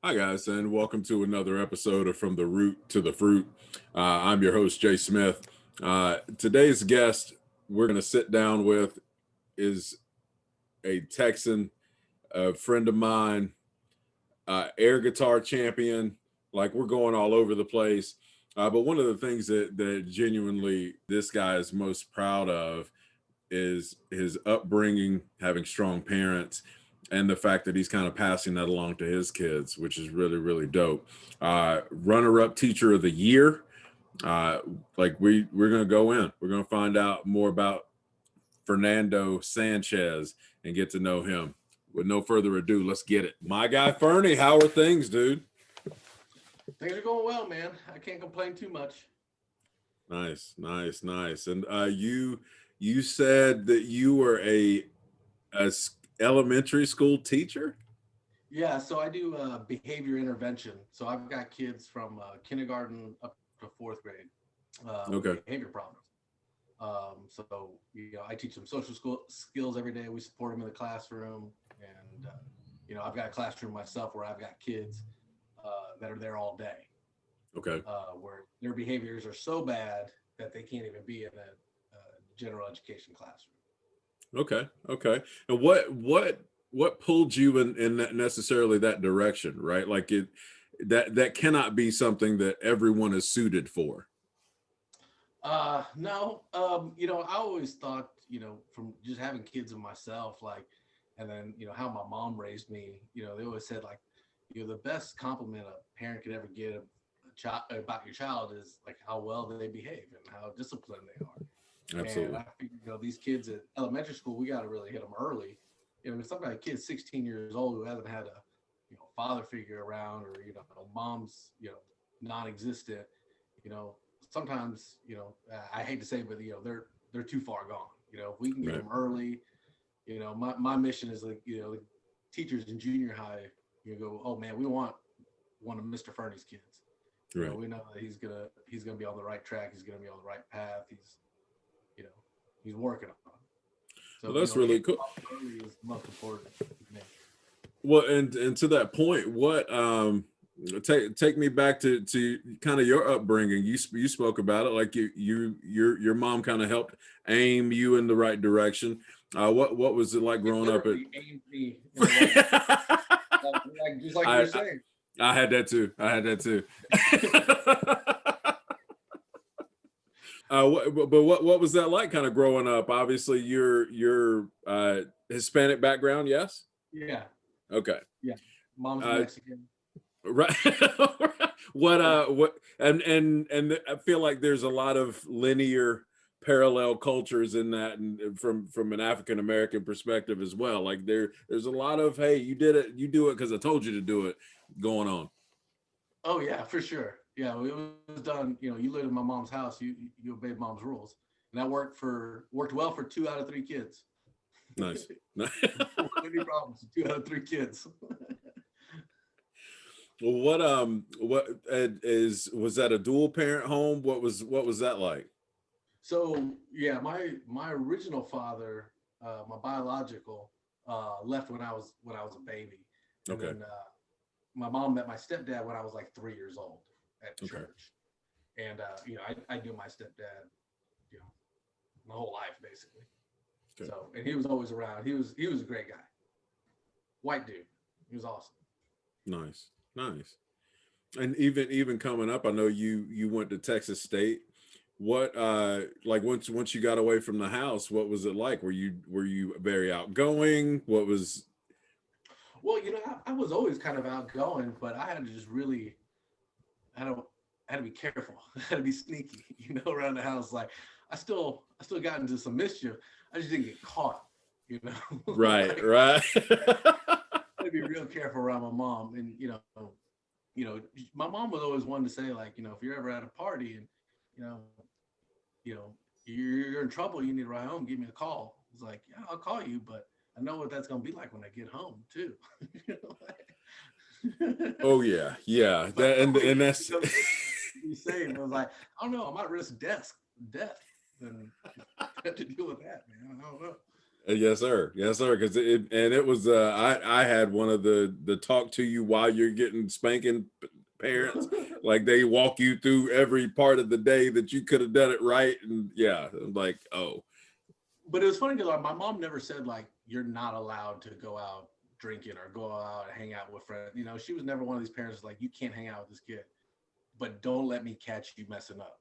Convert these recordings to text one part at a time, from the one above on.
Hi, guys, and welcome to another episode of From the Root to the Fruit. I'm your host, Jay Smith. Today's guest we're going to sit down with is a Texan, a friend of mine, air guitar champion. Like, we're going all over the place. But one of the things that genuinely this guy is most proud of is his upbringing, having strong parents, and the fact that he's kind of passing that along to his kids, which is really, really dope. Runner-up teacher of the year. Uh, we're gonna go in. We're gonna find out more about Fernando Sanchez and get to know him. With no further ado, let's get it. My guy Ferny, how are things, dude? Things are going well, man. I can't complain too much. Nice. And you said that you were a elementary school teacher? Yeah, so I do behavior intervention. So I've got kids from kindergarten up to fourth grade with Okay. behavior problems. I teach them social skills every day. We support them in the classroom, and I've got a classroom myself where I've got kids that are there all day, Okay. where their behaviors are so bad that they can't even be in a general education classroom. Okay. And what pulled you in that necessarily that direction, right? Like that cannot be something that everyone is suited for. No. I always thought, from just having kids of myself, like, and then, how my mom raised me, they always said, like, the best compliment a parent could ever get a child about your child is like how well they behave and how disciplined they are. And Absolutely. I figured, these kids at elementary school, we got to really hit them early. Somebody, a kid 16 years old who hasn't had a, father figure around, or, mom's, non-existent, you know, sometimes, I hate to say it, but, they're too far gone. If we can get Right. them early, my mission is like, the teachers in junior high, go, oh man, we want one of Mr. Ferny's kids. Right. We know that he's gonna be on the right track. He's gonna be on the right path. He's working on it. Well, So that's really cool. early is most important to me. Well, and to that point, what take me back to kind of your upbringing. You spoke about it, like your mom kind of helped aim you in the right direction. What was it like He growing up at literally aimed me in the right, like just like you're I, saying. I had that too. But what was that like, kind of growing up? Obviously, you're Hispanic background, yes? Yeah, Okay. yeah. Mom's Uh, Mexican. right. What and I feel like there's a lot of linear parallel cultures in that, and from an African American perspective as well. Like there's a lot of, hey, you did it, you do it because I told you to do it, going on. Oh yeah, for sure. Yeah, it was done. You lived in my mom's house. You obeyed mom's rules, and that worked well for 2 out of 3 kids. Nice. Any problems? 2 out of 3 kids. Well, what was that a dual parent home? What was that like? So yeah, my original father, my biological, left when I was a baby, and Okay. then my mom met my stepdad when I was like 3 years old at Okay. church, and I knew my stepdad, you know, my whole life basically. Okay. So, and he was always around. He was a great guy, white dude. He was awesome. Nice. And even coming up, I know you went to Texas State. What like once you got away from the house, what was it like? Were you very outgoing? What was Well, I was always kind of outgoing, but I had to just really, I don't, I had to be careful. I had to be sneaky, around the house. Like I still got into some mischief. I just didn't get caught, right, like, right. I had to be real careful around my mom. And, my mom was always one to say, like, if you're ever at a party and, you know, you know, you're in trouble, you need to ride home, give me a call. It's like, yeah, I'll call you, but I know what that's gonna be like when I get home too. Oh yeah. Like, That oh, and that's be safe. I was like, I don't know, I might risk death, and have to deal with that, man. I don't know. Yes, sir. Yes, sir. Because it was I had one of the talk to you while you're getting spanking parents. Like they walk you through every part of the day that you could have done it right, and yeah, I'm like, oh, But it was funny because like, my mom never said like you're not allowed to go out drinking or go out and hang out with friends. You know, she was never one of these parents like you can't hang out with this kid, but don't let me catch you messing up.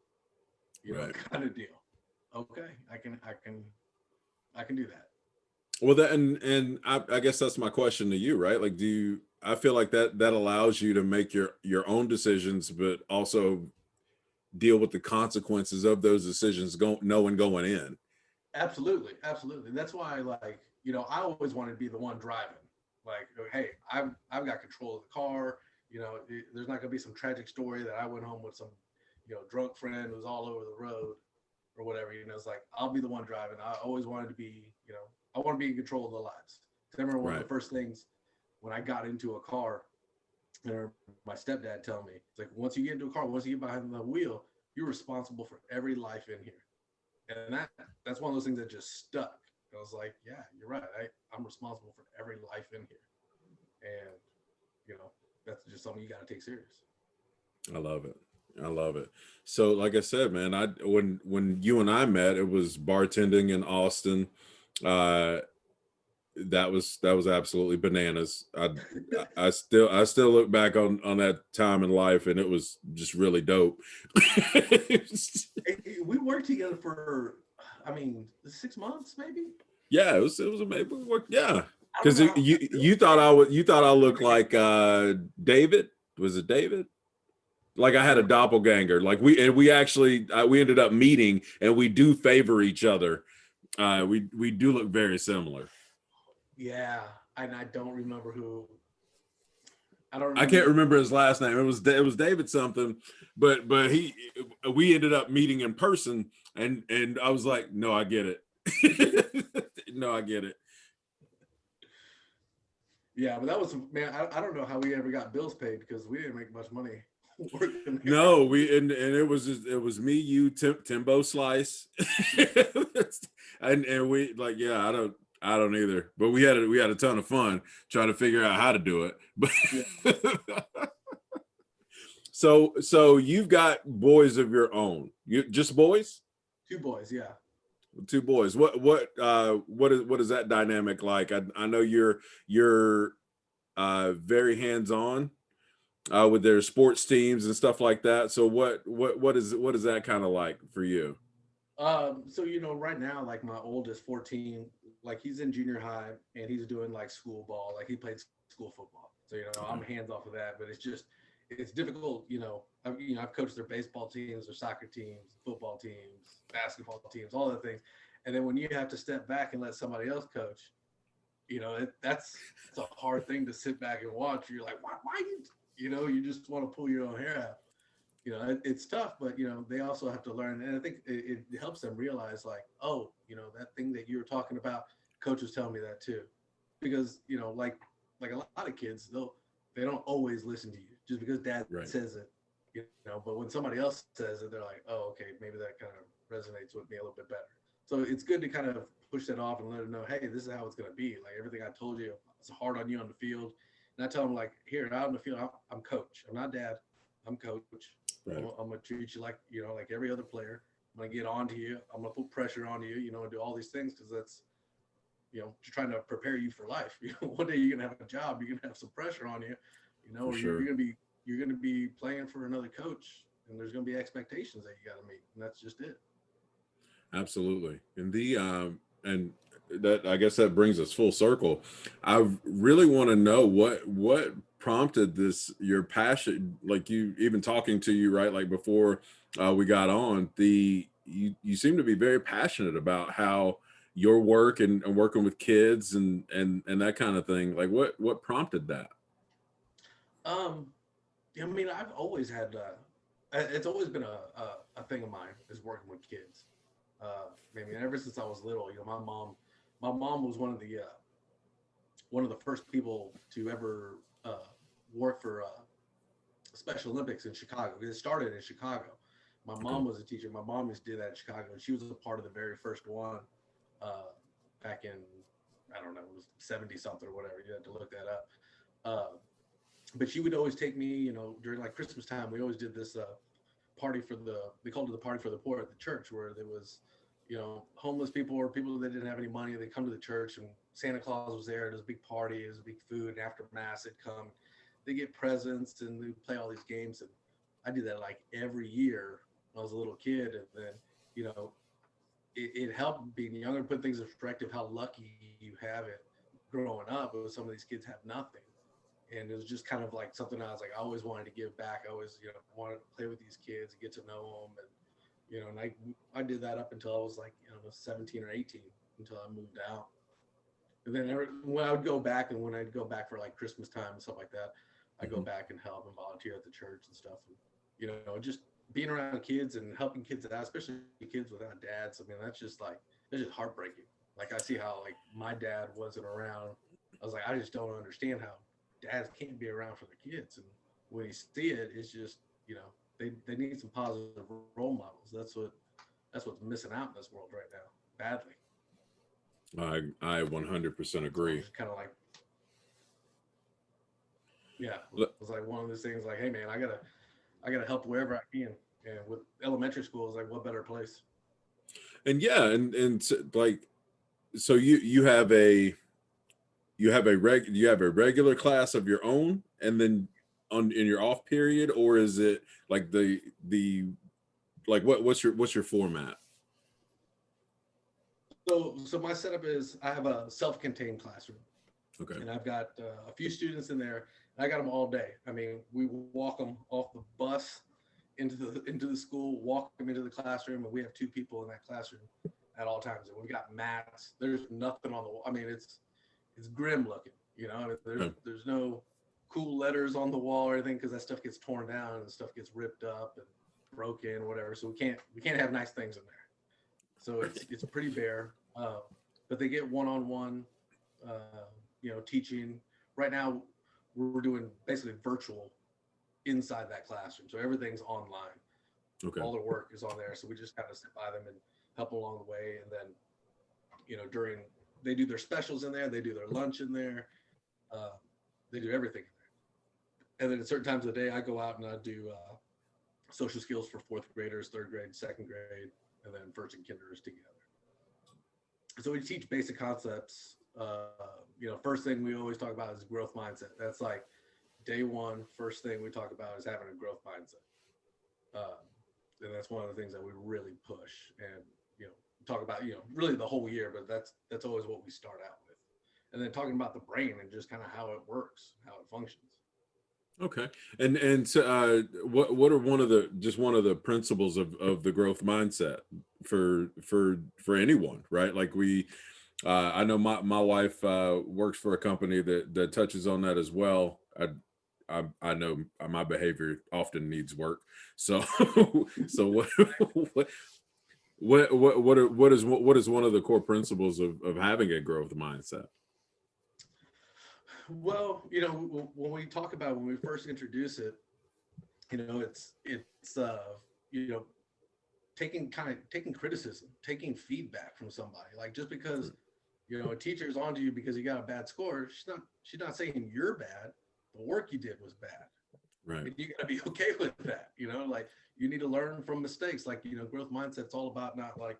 You know, right. kind of deal. Okay, I can do that. Well, that and I guess that's my question to you, right? Like, do you? I feel like that allows you to make your own decisions, but also deal with the consequences of those decisions. Knowing going in. Absolutely, absolutely. That's why, like, you know, I always wanted to be the one driving. Like, hey, I've got control of the car. You know, there's not gonna be some tragic story that I went home with some, you know, drunk friend who's all over the road or whatever. You know, it's like I'll be the one driving. I always wanted to be, you know, I want to be in control of the lives. I remember one of Right. the first things when I got into a car, and my stepdad telling me, it's like once you get into a car, once you get behind the wheel, you're responsible for every life in here. And that's one of those things that just stuck. I was like, yeah, you're right. I'm responsible for every life in here. And, you know, that's just something you got to take serious. I love it. I love it. So, like I said, man, I when you and I met, it was bartending in Austin. Uh, that was absolutely bananas. I still look back on that time in life, and it was just really dope. We worked together for, I mean, 6 months maybe. Yeah, it was amazing. Yeah, I don't because know how you I feel. you thought I looked like David. Was it David? Like I I had a don't. doppelganger. Like we actually we ended up meeting, and we do favor each other. We do look very similar. Yeah, and I don't remember who. I don't I remember can't the. remember his last name. It was David something, but we ended up meeting in person, and I was like, no, I get it. No, I get it. Yeah, but that was man. I don't know how we ever got bills paid because we didn't make much money working there. No, and it was me, you, Timbo Slice, and we like yeah, I don't either, but we had a ton of fun trying to figure out how to do it. But Yeah, so you've got boys of your own, you just boys, two boys. Yeah. two boys. What is that dynamic like? I know you're very hands on with their sports teams and stuff like that. So what is that kind of like for you? So you know, right now, like my oldest, 14, like he's in junior high and he's doing like school ball, like he played school football. So you know, I'm Okay. hands off of that, but it's difficult. I've coached their baseball teams, their soccer teams, football teams, basketball teams, all the things. And then when you have to step back and let somebody else coach, you know, that's it's a hard thing to sit back and watch. You're like, why you know, you just want to pull your own hair out. You know, it's tough, but you know, they also have to learn, and I think it helps them realize, like, oh, you know, that thing that you were talking about, coach was telling me that too, because you know, like a lot of kids, they don't always listen to you just because dad Right. says it, you know. But when somebody else says it, they're like, oh, okay, maybe that kind of resonates with me a little bit better. So it's good to kind of push that off and let them know, hey, this is how it's going to be. Like everything I told you, it's hard on you on the field. And I tell them, like, here out in the field, I'm coach. I'm not dad. I'm coach. Right. I'm gonna treat you like, you know, like every other player. I'm gonna get onto you. I'm gonna put pressure on you. You know, and do all these things because that's, you know, just trying to prepare you for life. You know, one day you're gonna have a job. You're gonna have some pressure on you. You know, For or sure. you're gonna be playing for another coach, and there's gonna be expectations that you got to meet, and that's just it. Absolutely. And that, I guess that brings us full circle. I really want to know what prompted this, your passion, like you even talking to you, right? Like before we got on, you seem to be very passionate about how your work and working with kids and that kind of thing. Like what prompted that? Um, I mean, I've always had. It's always been a thing of mine is working with kids. I mean, ever since I was little, you know, my mom was one of the first people to ever work for Special Olympics in Chicago. It started in Chicago. My Okay. mom was a teacher. My mom just did that in Chicago, and she was a part of the very first one. Uh, back in, I don't know, it was 70 something or whatever. You had to look that up. But she would always take me, you know, during like Christmas time. We always did this party for they called it the party for the poor at the church, where there was, you know, homeless people or people that didn't have any money. They come to the church and Santa Claus was there. It was a big party. It was a big food. And after mass, they'd come, they get presents and they play all these games. And I did that like every year when I was a little kid. And then, you know, it helped being younger, put things in perspective, how lucky you have it growing up. But some of these kids have nothing. And it was just kind of like something I was like, I always wanted to give back. I always, you know, wanted to play with these kids and get to know them. And, you know, and I did that up until I was like, you know, 17 or 18 until I moved out. And then when I would go back and when I'd go back for like Christmas time and stuff like that, I'd go back and help and volunteer at the church and stuff. And, you know, just being around kids and helping kids out, especially kids without dads. I mean, that's just heartbreaking. Like I see how like my dad wasn't around. I was like, I just don't understand how dads can't be around for their kids. And when you see it, it's just, you know, they need some positive role models. That's what's missing out in this world right now, badly. I 100% agree. So kind of like, yeah, it was like one of those things. Like, hey man, I gotta help wherever I can. And with elementary school, it's like, what better place? And yeah, and like, so you have a regular class of your own, and then in your off period, or is it like the like what's your format? So my setup is I have a self-contained classroom. Okay. And I've got a few students in there. And I got them all day. I mean, we walk them off the bus into the school, walk them into the classroom, and we have 2 people in that classroom at all times. And we've got mats. There's nothing on the wall. I mean, it's grim looking. You know, I mean, there's no cool letters on the wall or anything because that stuff gets torn down and stuff gets ripped up and broken or whatever. So we can't have nice things in there. So it's pretty bare, but they get one-on-one, you know, teaching. Right now, we're doing basically virtual inside that classroom, so everything's online. Okay. All their work is on there, so we just kind of sit by them and help them along the way. And then, you know, they do their specials in there, they do their lunch in there, they do everything in there. And then at certain times of the day, I go out and I do social skills for 4th graders, 3rd grade, 2nd grade, and then 1st and kinders together. So we teach basic concepts. You know, first thing we always talk about is growth mindset. That's like day one. First thing we talk about is having a growth mindset. And that's one of the things that we really push and, you know, talk about, you know, really the whole year, but that's always what we start out with. And then talking about the brain and just kind of how it works, how it functions. Okay. And so, what are one of the principles of the growth mindset for anyone, right? Like I know my wife works for a company that touches on that as well. I know my behavior often needs work. So so what is one of the core principles of having a growth mindset? Well, you know, when we talk about when we first introduce it, you know, it's you know, taking criticism, taking feedback from somebody. Like just because, you know, a teacher's onto you because you got a bad score, she's not saying you're bad. The work you did was bad. Right. And you gotta be okay with that. You know, like you need to learn from mistakes. Like, you know, growth mindset's all about not like,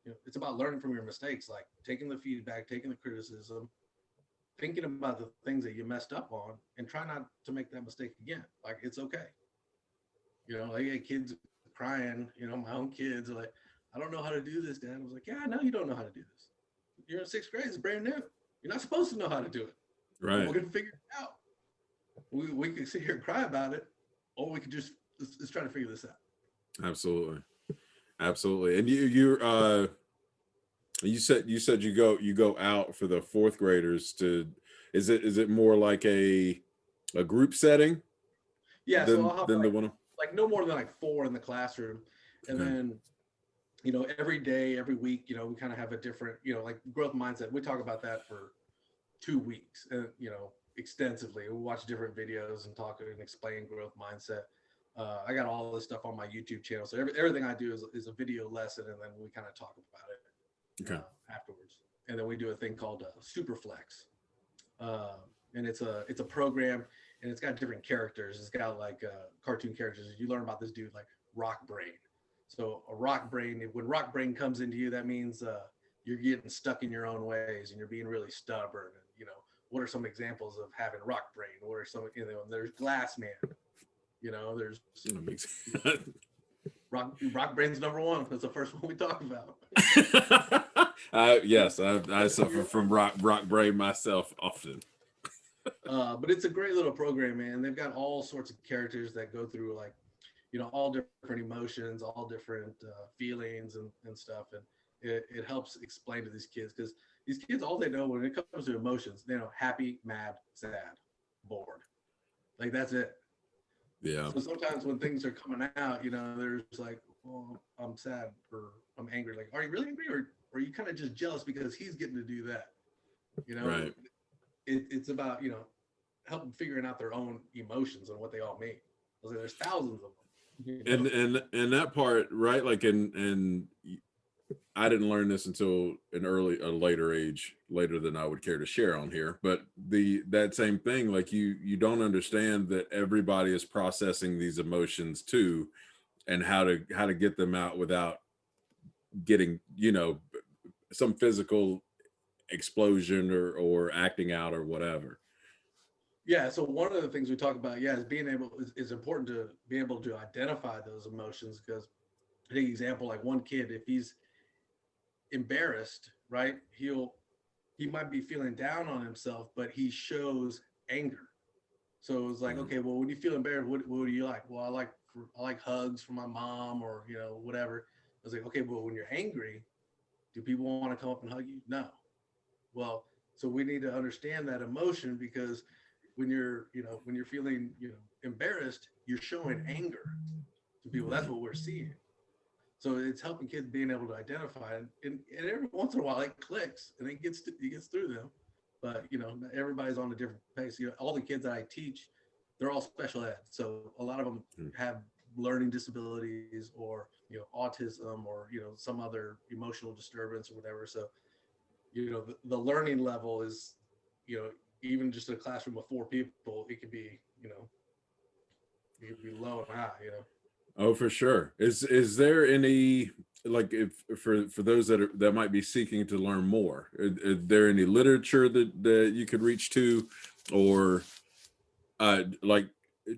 you know, it's about learning from your mistakes, like taking the feedback, taking the criticism, thinking about the things that you messed up on and try not to make that mistake again. Like it's okay. You know, like I get kids crying, you know, my own kids are like, I don't know how to do this, Dad. I was like, yeah, I know you don't know how to do this. You're in 6th grade, it's brand new. You're not supposed to know how to do it. Right. We're gonna figure it out. We can sit here and cry about it, or we could just let's try to figure this out. Absolutely. And you said you go out for the 4th graders to, is it more like a group setting? Yeah, so I'll have the one like no more than like 4 in the classroom, and then, you know, every day, every week, you know, we kind of have a different, you know, like growth mindset. We talk about that for 2 weeks, and you know, extensively. We watch different videos and talk and explain growth mindset. I got all this stuff on my YouTube channel, so everything I do is a video lesson, and then we kind of talk about it afterwards. and then we do a thing called Superflex, uh, and it's a program, and it's got different characters. It's got like cartoon characters. You learn about this dude like Rock Brain. So a rock brain, when rock brain comes into you, that means you're getting stuck in your own ways and you're being really stubborn. And what are some examples of having rock brain? What are some, there's Glass Man. There's rock brain's number one. That's the first one we talk about. Yes, I suffer from rock brain myself often. But it's a great little program, man. They've got all sorts of characters that go through like, all different emotions, all different feelings and stuff. And it helps explain to these kids, because these kids, all they know when it comes to emotions, they know happy, mad, sad, bored. Like that's it. Yeah. So sometimes when things are coming out, there's like, well, I'm sad or I'm angry. Like, are you really angry, or are you kind of just jealous because he's getting to do that? Right. It's about, helping figuring out their own emotions and what they all mean. Like, there's thousands of them. And that part, right? Like, and I didn't learn this until a later age, later than I would care to share on here. But that same thing, like you don't understand that everybody is processing these emotions too, and how to get them out without getting, some physical explosion or acting out or whatever. Yeah. So one of the things we talk about, is being able is important to be able to identify those emotions. Because I think example, like one kid, if he's embarrassed, right, he might be feeling down on himself, but he shows anger. So it's like, okay, well, when you feel embarrassed, what do you like? Well, I like hugs from my mom, or whatever. I was like, okay, well, when you're angry, do people want to come up and hug you? No. Well, so we need to understand that emotion, because when you're feeling embarrassed, you're showing anger to people. That's what we're seeing. So it's helping kids being able to identify, and every once in a while it clicks and it gets through them. But everybody's on a different pace. All the kids that I teach, they're all special ed. So a lot of them have learning disabilities, or autism, or some other emotional disturbance or whatever. So the learning level is, even just a classroom of 4 people, it could be low and high. Oh, for sure. Is there any, like, if for those that might be seeking to learn more, is there any literature that you could reach to, or like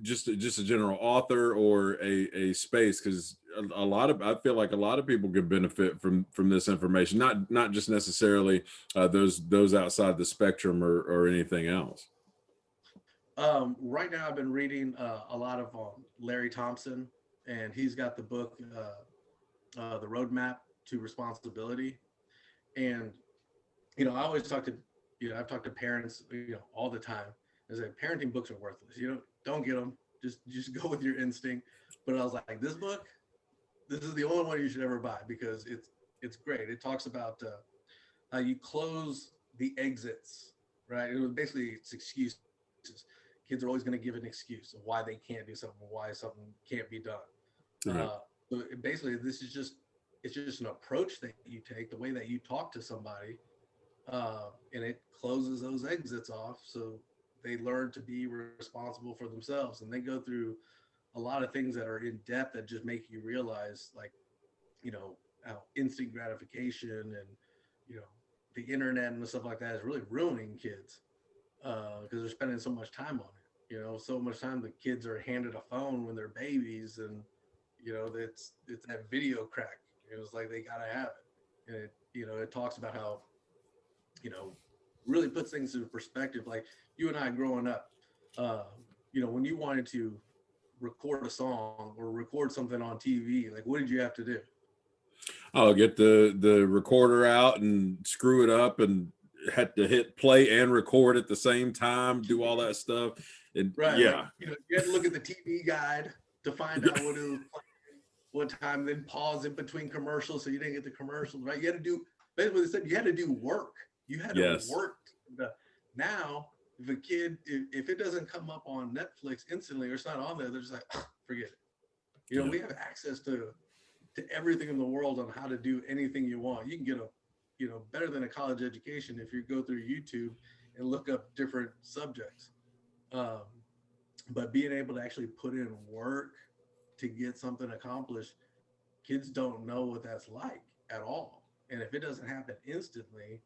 just a general author, or a space? Because I feel like a lot of people could benefit from this information, not just necessarily those outside the spectrum or anything else. Right now I've been reading a lot of Larry Thompson, and he's got the book, The Roadmap to Responsibility. And I always talk to I've talked to parents all the time. I say parenting books are worthless. Don't get them. Just go with your instinct. But I was like, this book, this is the only one you should ever buy, because it's great. It talks about how you close the exits, right? It was basically, it's excuses. Kids are always going to give an excuse of why they can't do something, why something can't be done. Right. So basically, it's just an approach that you take, the way that you talk to somebody, and it closes those exits off, so they learn to be responsible for themselves. And they go through a lot of things that are in depth that just make you realize, like, how instant gratification and the internet and stuff like that is really ruining kids, because they're spending so much time on it. So much time the kids are handed a phone when they're babies, and it's that video crack. It's like they gotta have it. And it talks about how really puts things into perspective. Like you and I growing up, when you wanted to record a song or record something on TV, like what did you have to do? I'll get the recorder out and screw it up, and had to hit play and record at the same time, do all that stuff. And Right. yeah, Like, you had to look at the TV guide to find out what it was playing, what time, then pause in between commercials so you didn't get the commercials, right? You had to do, basically what they said, you had to do work. You had to yes, work. Now, if a kid, if it doesn't come up on Netflix instantly, or it's not on there, they're just like, forget it. We have access to everything in the world on how to do anything you want. You can get better than a college education if you go through YouTube and look up different subjects. Um, but being able to actually put in work to get something accomplished, kids don't know what that's like at all. And if it doesn't happen instantly,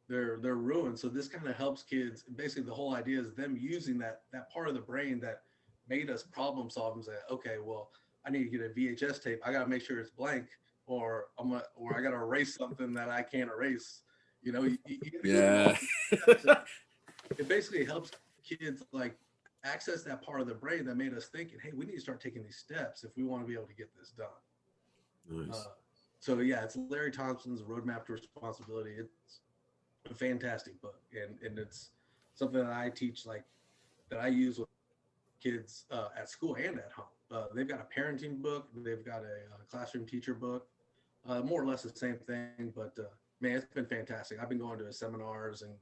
they're ruined. So this kind of helps kids. Basically, the whole idea is them using that part of the brain that made us problem solve and say, okay, well, I need to get a VHS tape. I got to make sure it's blank, or I got to erase something that I can't erase. You got to go through all Yeah. these steps. And it basically helps kids like access that part of the brain that made us thinking, hey, we need to start taking these steps if we want to be able to get this done. Nice. Uh, so yeah, it's Larry Thompson's Roadmap to Responsibility. It's a fantastic book, and it's something that I teach, like that I use with kids at school and at home. They've got a parenting book, they've got a classroom teacher book, more or less the same thing. But man, it's been fantastic. I've been going to seminars and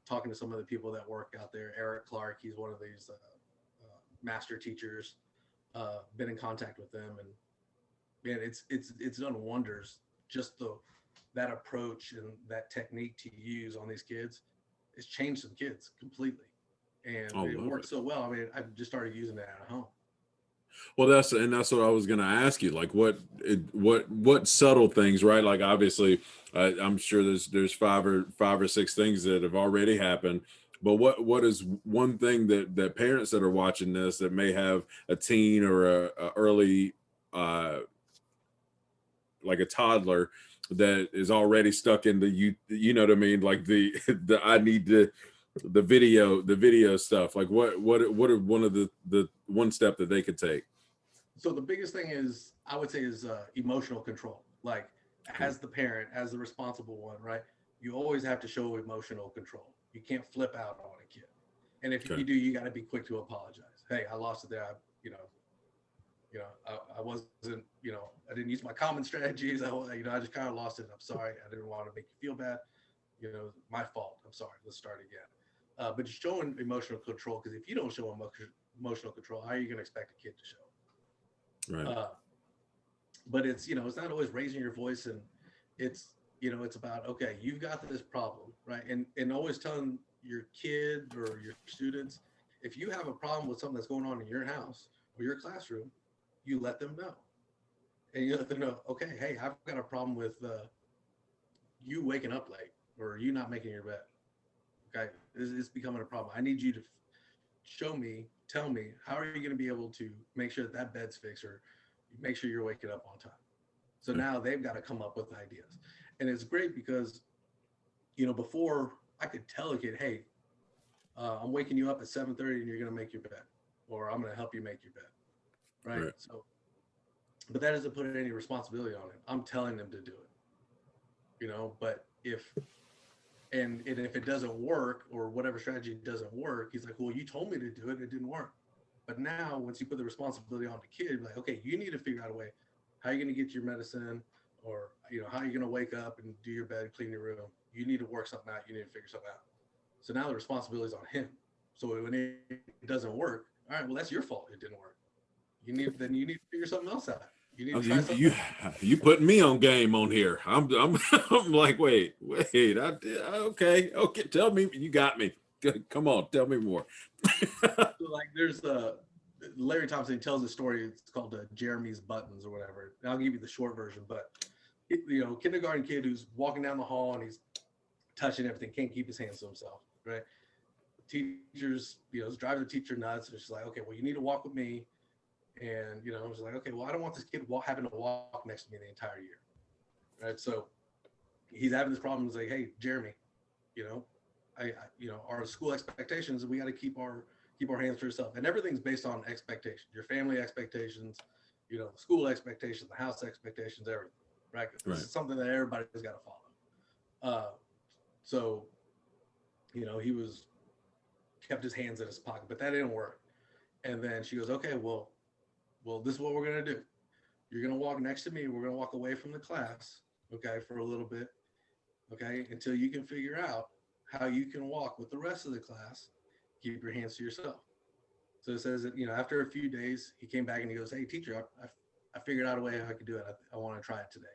talking to some of the people that work out there. Eric Clark, he's one of these master teachers. Been in contact with them, and man, it's done wonders. Just that approach and that technique to use on these kids, it's changed some kids completely, I and it love works it. so well. I mean, I've just started using it at home. Well, that's what I was going to ask you. Like, what subtle things, right? Like, obviously, I'm sure there's five or six things that have already happened. But what is one thing that parents that are watching this that may have a teen or a early, uh, like a toddler that is already stuck in you know what I mean? Like the I need to the video stuff. Like what are one of the one step that they could take? So the biggest thing is, I would say, is emotional control. Like, Okay. as the parent, as the responsible one, right? You always have to show emotional control. You can't flip out on a kid, and if you Okay. do, you got to be quick to apologize. Hey, I lost it there. I wasn't, I didn't use my common strategies. I just kind of lost it. I'm sorry. I didn't want to make you feel bad. My fault. I'm sorry. Let's start again. But showing emotional control, because if you don't show emotional control, how are you going to expect a kid to show? Right. But it's not always raising your voice, and it's about, okay, you've got this problem, right? And always telling your kid or your students, if you have a problem with something that's going on in your house or your classroom, you let them know. And you let them know, okay, hey, I've got a problem with you waking up late, or you not making your bed. Okay, it's becoming a problem. I need you to show me, tell me, how are you going to be able to make sure that bed's fixed, or make sure you're waking up on time? So Okay. now they've got to come up with ideas. And it's great because, before, I could tell a kid, hey, I'm waking you up at 7:30 and you're going to make your bed, or I'm going to help you make your bed. Right. Right. So, but that doesn't put any responsibility on it. I'm telling them to do it, but and if it doesn't work, or whatever strategy doesn't work, he's like, well, you told me to do it. It didn't work. But now, once you put the responsibility on the kid, like, okay, you need to figure out a way. How are you going to get your medicine? Or, how are you going to wake up and do your bed, clean your room? You need to work something out. You need to figure something out. So now the responsibility is on him. So when it doesn't work, all right, well, that's your fault. It didn't work. You need to figure something else out. You need to try You something you else. you putting me on game on here. I'm I'm like, wait. Okay. Tell me, you got me. Come on, tell me more. So, like, there's Larry Thompson tells a story. It's called Jeremy's Buttons or whatever. And I'll give you the short version, but kindergarten kid who's walking down the hall and he's touching everything, can't keep his hands to himself, right? Teachers, is driving the teacher nuts. And she's like, okay, well, you need to walk with me. And, she's like, okay, well, I don't want this kid having to walk next to me the entire year, right? So he's having this problem. He's like, hey, Jeremy, you know, our school expectations, we got to keep our hands to ourselves, and everything's based on expectations, your family expectations, the school expectations, the house expectations, everything, right? This Right. is something that everybody's got to follow. So, he kept his hands in his pocket, but that didn't work. And then she goes, okay, well, this is what we're going to do. You're going to walk next to me. We're going to walk away from the class, okay, for a little bit, okay, until you can figure out how you can walk with the rest of the class. Keep your hands to yourself. So it says that, after a few days, he came back and he goes, hey, teacher, I figured out a way how I could do it. I want to try it today.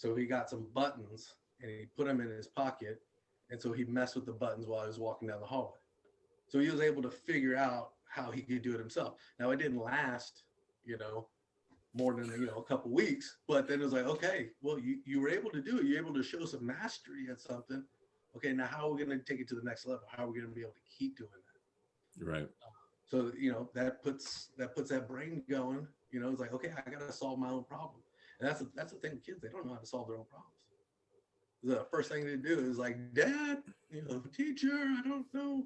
So he got some buttons and he put them in his pocket. And so he messed with the buttons while he was walking down the hallway. So he was able to figure out how he could do it himself. Now it didn't last, more than, a couple weeks, but then it was like, okay, well, you were able to do it. You're able to show some mastery at something. Okay, now how are we going to take it to the next level? How are we going to be able to keep doing that? Right. So, that puts that brain going, it's like, okay, I got to solve my own problem. And that's the thing with kids. They don't know how to solve their own problems. The first thing they do is like, Dad, teacher, I don't know.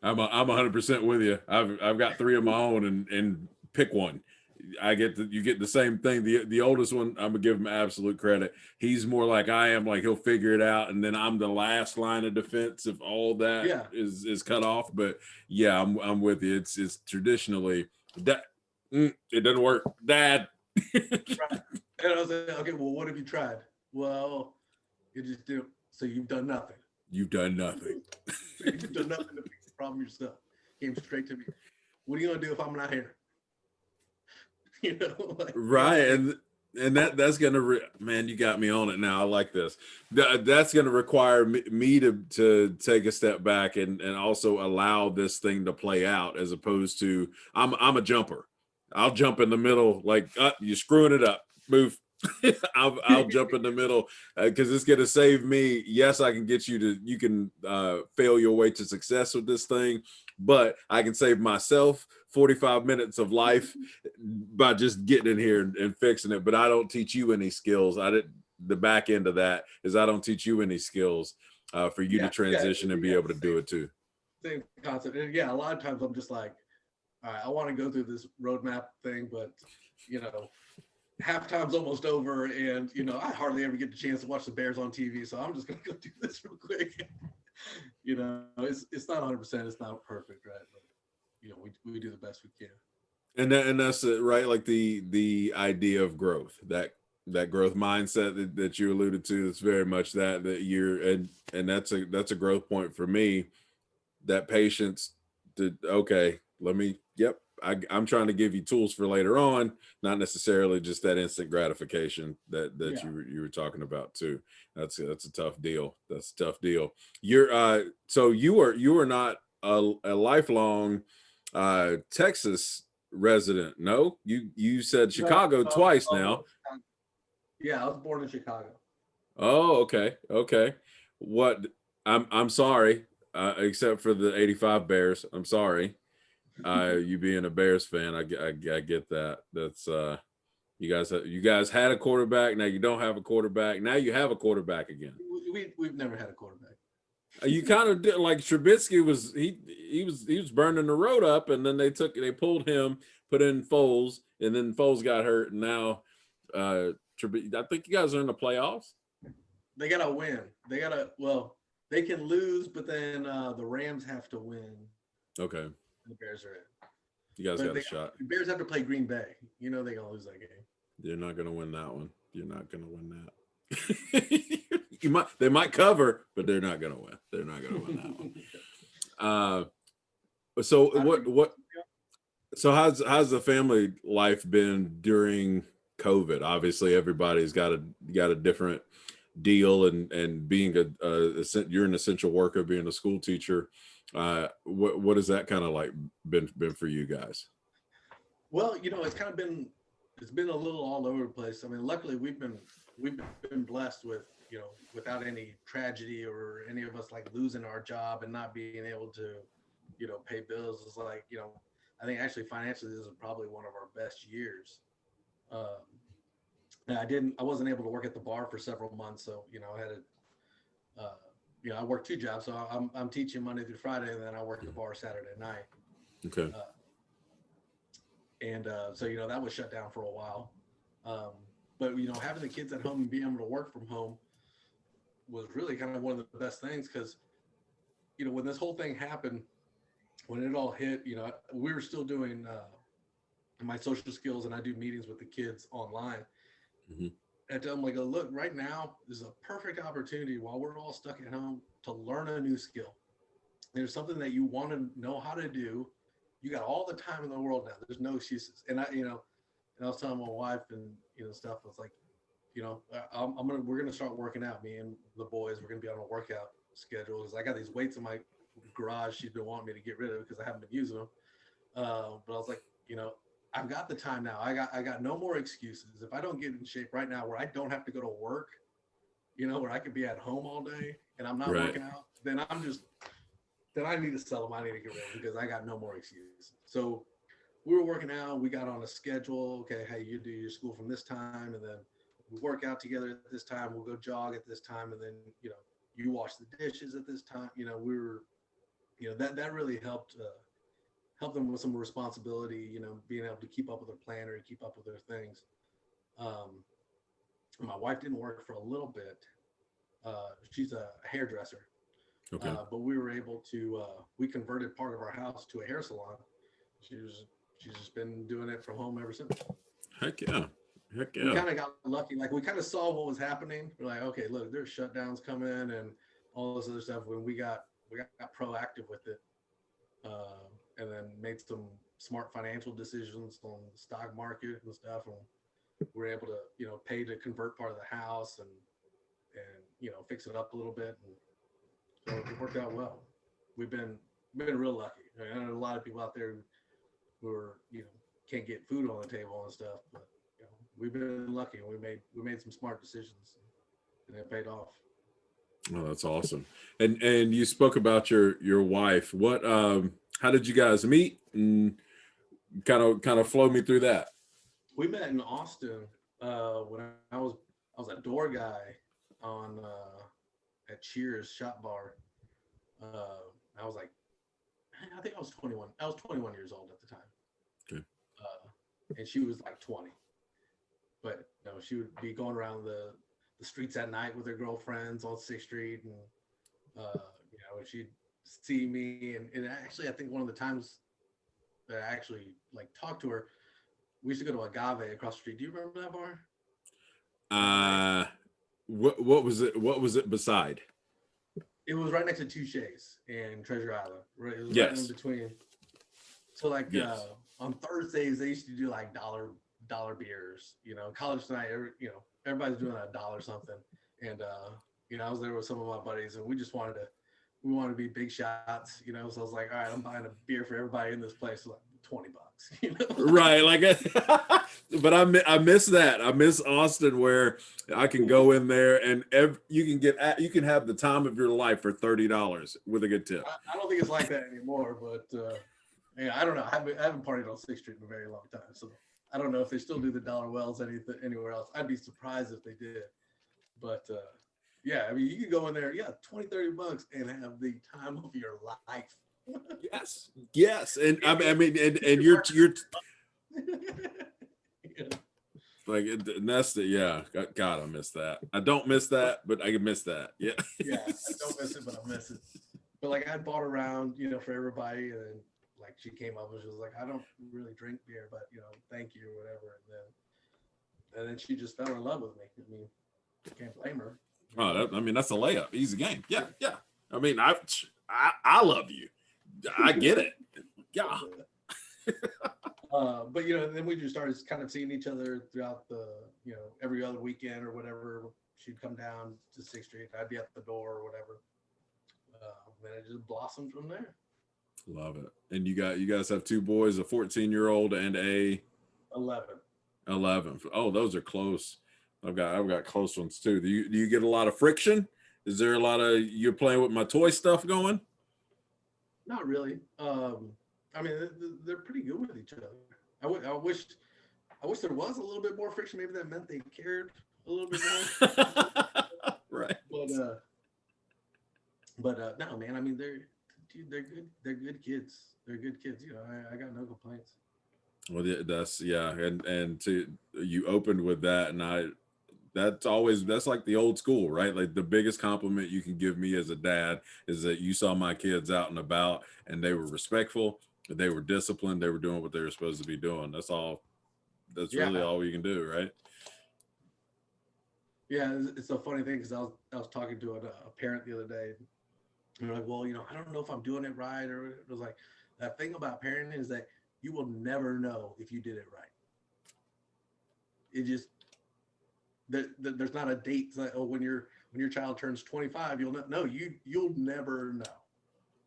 I'm 100% with you. I've got 3 of my own, and pick one. You get the same thing. The oldest one, I'm gonna give him absolute credit. He's more like I am, like he'll figure it out, and then I'm the last line of defense if all that is cut off. But yeah, I'm with you. It's traditionally that it doesn't work, Dad. Right. And I was like, okay, well, what have you tried? Well, you just do. So you've done nothing. You've done nothing. You've done nothing to fix the problem yourself. Came straight to me. What are you gonna do if I'm not here? Right. And that's gonna man, you got me on it now. I like this. That's gonna require me to take a step back and also allow this thing to play out, as opposed to I'm a jumper. I'll jump in the middle, like you're screwing it up. Move. I'll jump in the middle because it's gonna save me. Yes, I can get you can fail your way to success with this thing, but I can save myself 45 minutes of life by just getting in here and fixing it. But I don't teach you any skills. The back end of that is I don't teach you any skills for you to transition and be able to do it too. Same concept. And a lot of times I'm just like, all right, I want to go through this roadmap thing, but halftime's almost over, and I hardly ever get the chance to watch the Bears on TV, so I'm just gonna go do this real quick. It's not 100%, it's not perfect, right? But we do the best we can. And that's it, right? Like the idea of growth, that growth mindset that you alluded to. It's very much that you're and that's a growth point for me. That patience to I'm trying to give you tools for later on, not necessarily just that instant gratification that you were talking about too. That's a tough deal. That's a tough deal. You're so you are not a lifelong Texas resident. No, you said Chicago twice now. Yeah, I was born in Chicago. Oh, okay. What? I'm sorry. Except for the '85 Bears, I'm sorry. You being a Bears fan, I get that. That's you guys had a quarterback. Now you don't have a quarterback. Now you have a quarterback again. We've never had a quarterback. You kind of did, like Trubisky was he was burning the road up, and then they pulled him, put in Foles, and then Foles got hurt, and now I think you guys are in the playoffs. They gotta win. They can lose, but then the Rams have to win. Okay. The Bears are in. You guys got a shot. The Bears have to play Green Bay. They're gonna lose that game. You're not gonna win that one. You're not gonna win that. They might cover, but they're not gonna win. They're not gonna win that one. So how's the family life been during COVID? Obviously, everybody's got a different deal, and being you're an essential worker, being a school teacher. What has that kind of like been for you guys? Well, it's been a little all over the place. I mean, luckily we've been blessed with, without any tragedy or any of us like losing our job and not being able to, pay bills. It's like, I think actually financially this is probably one of our best years. And I wasn't able to work at the bar for several months, so I had to. I work 2 jobs, so I'm teaching Monday through Friday, and then I work at the bar Saturday night. Okay. So that was shut down for a while. But having the kids at home and being able to work from home was really kind of one of the best things, because when this whole thing happened, when it all hit, we were still doing my social skills, and I do meetings with the kids online. Mm-hmm. And I'm like, look, right now is a perfect opportunity while we're all stuck at home to learn a new skill. There's something that you want to know how to do. You got all the time in the world now. There's no excuses. And I was telling my wife and stuff. I was like, we're gonna start working out. Me and the boys, we're gonna be on a workout schedule because I got these weights in my garage. She's been wanting me to get rid of because I haven't been using them. But I was like, I've got the time now. I got no more excuses. If I don't get in shape right now, where I don't have to go to work, where I could be at home all day and I'm not Right. working out, then I need to sell them. I need to get rid of them because I got no more excuses. So we were working out. We got on a schedule. Okay, hey, you do your school from this time, and then we work out together at this time. We'll go jog at this time, and then you wash the dishes at this time. We were, that really help them with some responsibility. Being able to keep up with their planner and keep up with their things. My wife didn't work for a little bit. She's a hairdresser. Okay. But we were able to, we converted part of our house to a hair salon. She's just been doing it from home ever since. Heck yeah. Heck We yeah. kind of got lucky. Like we kind of saw what was happening. We're like, okay, look, there's shutdowns coming and all this other stuff. When we got proactive with it, and then made some smart financial decisions on the stock market and stuff, and we were able to, pay to convert part of the house and fix it up a little bit, and so it worked out well. We've been real lucky. I know a lot of people out there who are, can't get food on the table and stuff, but we've been lucky. We made some smart decisions, and it paid off. Oh, that's awesome. And you spoke about your wife. What how did you guys meet? And kind of flow me through that. We met in Austin when I was a door guy on at Cheers Shop Bar. I was like, I think I was 21. I was 21 years old at the time. Okay. And she was like 20. But she would be going around the streets at night with her girlfriends on 6th Street, and she'd see me, and actually I think one of the times that I actually like talked to her, we used to go to Agave across the street. Do you remember that bar? What was it? What was it beside? It was right next to Touche's in Treasure Island. Right, it was Yes. right in between. So like Yes. On Thursdays they used to do like dollar beers. College night. Everybody's doing $1 something, and I was there with some of my buddies, and we wanted to be big shots. So I was like, all right, I'm buying a beer for everybody in this place, like $20. Right, like but I miss that. I miss Austin, where I can go in there and you can have the time of your life for $30 with a good tip. I don't think it's like that anymore, but I don't know. I haven't partied on 6th Street in a very long time, so I don't know if they still do the dollar wells anywhere else. I'd be surprised if they did. But yeah, I mean, you can go in there, $20-$30 and have the time of your life. Yes, and I mean, and you're like, and that's the, yeah. God, I miss that. I don't miss that, but I can miss that. Yeah. Yeah, I don't miss it, but I miss it. But like I bought around, for everybody, and then like she came up and she was like, I don't really drink beer, but thank you or whatever. And then she just fell in love with me. I mean, can't blame her. Oh, I mean, that's a layup. Easy game. Yeah. I mean, I love you. I get it. Yeah. But then we just started kind of seeing each other throughout the, every other weekend or whatever. She'd come down to 6th Street. I'd be at the door or whatever. Then it just blossomed from there. Love it. And you guys have 2 boys, a 14-year-old and a 11. Oh, those are close. I've got close ones too. Do you get a lot of friction? Is there a lot of you're playing with my toy stuff going? Not really. I mean, they're pretty good with each other. I wish there was a little bit more friction. Maybe that meant they cared a little bit more. Right. But no, man. I mean, they're good. They're good kids. They're good kids. I got no complaints. Well, that's and you opened with that, and that's like the old school, right? Like the biggest compliment you can give me as a dad is that you saw my kids out and about, and they were respectful, they were disciplined, they were doing what they were supposed to be doing. That's all. That's really all we can do, right? Yeah, it's a funny thing because I was talking to a parent the other day, and they're like, well, I don't know if I'm doing it right, or it was like that thing about parenting is that you will never know if you did it right. there's not a date. It's like, oh, when your child turns 25, you'll know. No, you'll never know.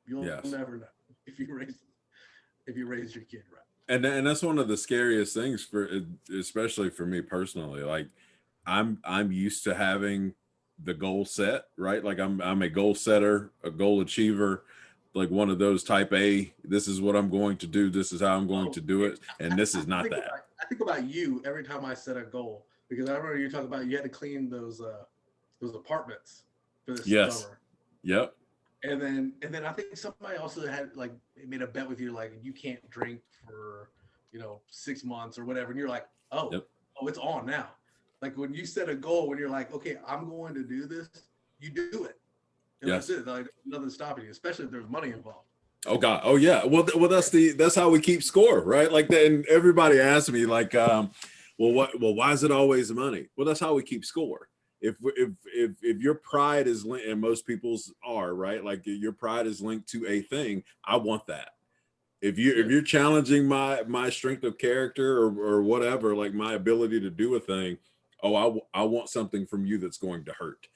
You'll never know if you raise your kid right. And that's one of the scariest things especially for me personally. Like I'm used to having the goal set, right? Like I'm a goal setter, a goal achiever, like one of those type A. This is what I'm going to do. This is how I'm going to do it. And this is not that. I think about you every time I set a goal, because I remember you talking about you had to clean those apartments for this summer. Yep. And then I think somebody also had like made a bet with you, like you can't drink for 6 months or whatever, and you're like, oh, it's on now. Like when you set a goal, when you're like, okay, I'm going to do this, you do it. And that's it. Like nothing stopping you, especially if there's money involved. Oh God. Oh yeah. Well, that's how we keep score, right? Like then everybody asks me like, why is it always money? Well, that's how we keep score. If your pride is linked, and most people's are, right, like your pride is linked to a thing, I want that. If you're challenging my strength of character or whatever, like my ability to do a thing, I want something from you that's going to hurt.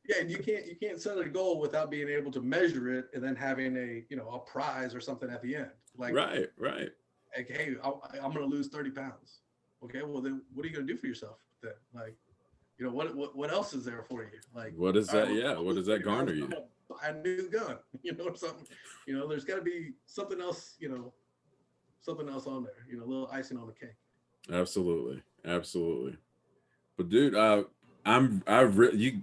Yeah, and you can't set a goal without being able to measure it and then having a prize or something at the end. Like right. Like, hey, I'm going to lose 30 pounds. Okay, well then, what are you going to do for yourself then? Like, what else is there for you? Like, what is that? What does that garner you? Buy a new gun, or something. There's got to be something else. Something else on there. A little icing on the cake. Absolutely. But dude,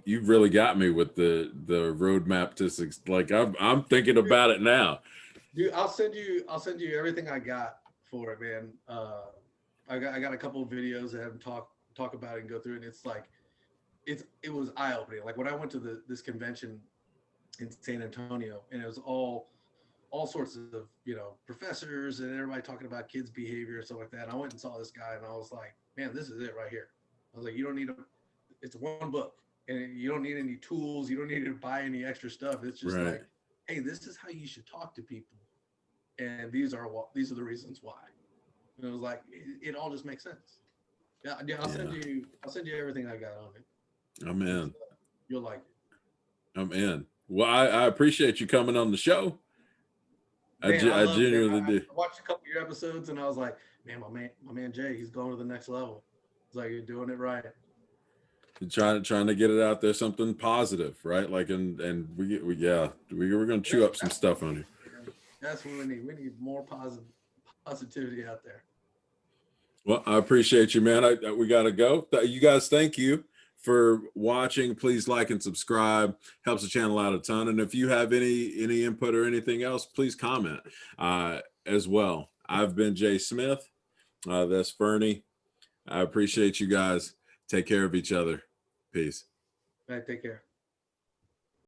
you've really got me with the roadmap to like I'm thinking about it now. Dude, I'll send you everything I got for it, man. I got a couple of videos that have talk about it and go through it. And it's like it was eye opening. Like when I went to this convention in San Antonio, and it was all sorts of professors and everybody talking about kids' behavior and stuff like that. And I went and saw this guy, and I was like, man, this is it right here. I was like, you don't need it's one book, and you don't need any tools. You don't need to buy any extra stuff. It's just like, hey, this is how you should talk to people, and these are the reasons why. And it was like it all just makes sense. Yeah, I'll send you everything I got on it. I'm in. You'll like it. I'm in. Well, I appreciate you coming on the show. Man, I genuinely do. I watched a couple of your episodes, and I was like, man, my man Jay, he's going to the next level. It's like you're doing it right. Trying to get it out there, something positive, right? Like, and we're gonna chew up some stuff on here. That's what we need. We need more positivity out there. Well, I appreciate you, man. We gotta go. You guys, thank you for watching. Please like and subscribe. Helps the channel out a ton. And if you have any input or anything else, please comment as well. I've been Jay Smith. That's Ferny. I appreciate you guys. Take care of each other. Peace. All right, take care.